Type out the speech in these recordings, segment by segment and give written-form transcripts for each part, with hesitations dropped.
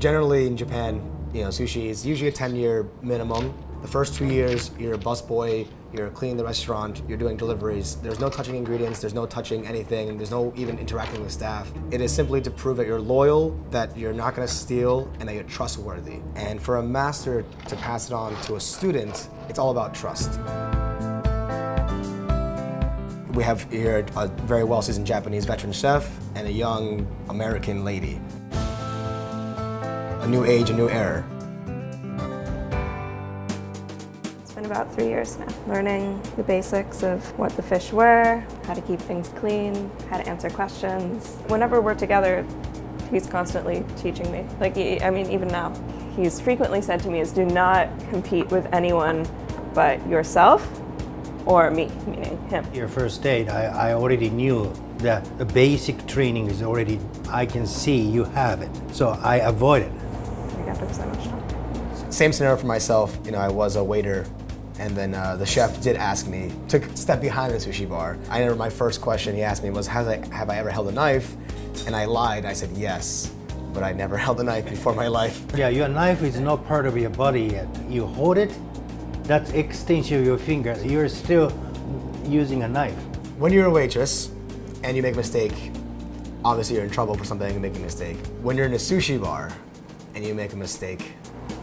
Generally in Japan, sushi is usually a 10-year minimum. The first 2 years, you're a busboy, you're cleaning the restaurant, you're doing deliveries. There's no touching ingredients, there's no touching anything, there's no even interacting with staff. It is simply to prove that you're loyal, that you're not gonna steal, and that you're trustworthy. And for a master to pass it on to a student, it's all about trust. We have here a very well-seasoned Japanese veteran chef and a young American lady. A new age, a new era. It's been about 3 years now, learning the basics of what the fish were, how to keep things clean, how to answer questions. Whenever we're together, he's constantly teaching me. Even now, he's frequently said to me is do not compete with anyone but yourself or me, meaning him. Your first date, I already knew that the basic training is already, I can see you have it. So I avoided it. So much time. Same scenario for myself. I was a waiter, and then the chef did ask me, took a step behind the sushi bar. I remember my first question he asked me was, have I ever held a knife? And I lied, I said yes, but I never held a knife before my life. Yeah, your knife is not part of your body yet. You hold it, that's extension of your finger. You're still using a knife. When you're a waitress and you make a mistake, obviously you're in trouble for something and making a mistake. When you're in a sushi bar and you make a mistake,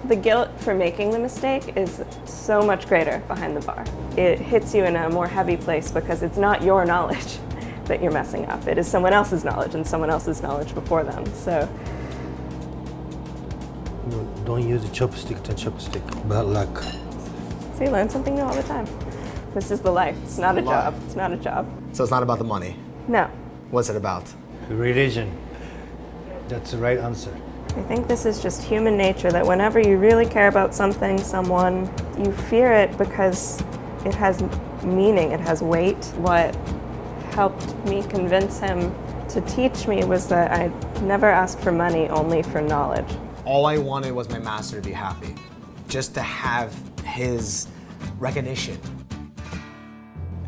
the guilt for making the mistake is so much greater behind the bar. It hits you in a more heavy place because it's not your knowledge that you're messing up. It is someone else's knowledge and someone else's knowledge before them. So don't use a chopstick to chopstick. Bad luck. So you learn something new all the time. This is the life. It's not a job. It's not a job. So it's not about the money. No. What's it about? Religion. That's the right answer. I think this is just human nature, that whenever you really care about something, someone, you fear it because it has meaning, it has weight. What helped me convince him to teach me was that I never asked for money, only for knowledge. All I wanted was my master to be happy, just to have his recognition.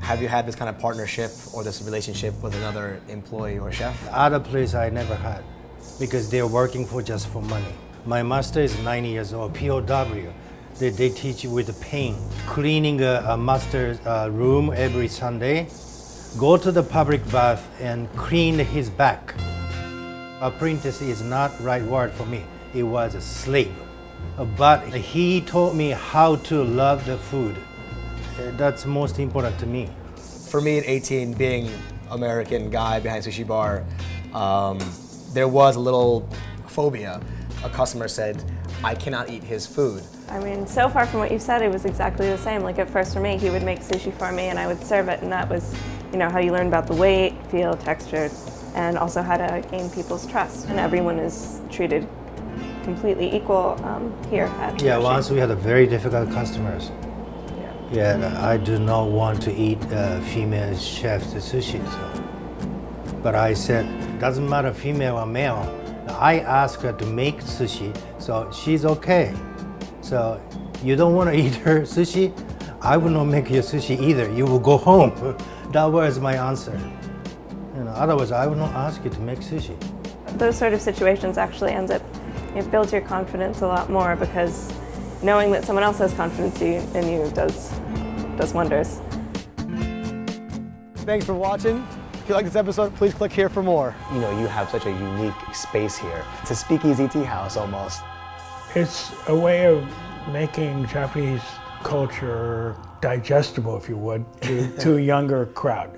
Have you had this kind of partnership or this relationship with another employee or chef? Other place I never had, because they're working just for money. My master is 90 years old, POW. They teach you with pain. Cleaning a master's room every Sunday. Go to the public bath and clean his back. Apprentice is not the right word for me. It was a slave. But he taught me how to love the food. That's most important to me. For me at 18, being American guy behind a sushi bar, there was a little phobia. A customer said, I cannot eat his food. So far from what you said, it was exactly the same. Like at first for me, he would make sushi for me and I would serve it, and that was, how you learn about the weight, feel, texture, and also how to gain people's trust. And everyone is treated completely equal here at Yeah, Sushi. once we had a very difficult customers. Yeah, I do not want to eat female chef's sushi. So. But I said, doesn't matter female or male. I asked her to make sushi, so she's okay. So you don't want to eat her sushi? I will not make your sushi either. You will go home. That was my answer. Otherwise I would not ask you to make sushi. Those sort of situations actually it builds your confidence a lot more, because knowing that someone else has confidence in you does wonders. Thanks for watching. If you like this episode, please click here for more. You have such a unique space here. It's a speakeasy tea house almost. It's a way of making Japanese culture digestible, if you would, to a younger crowd.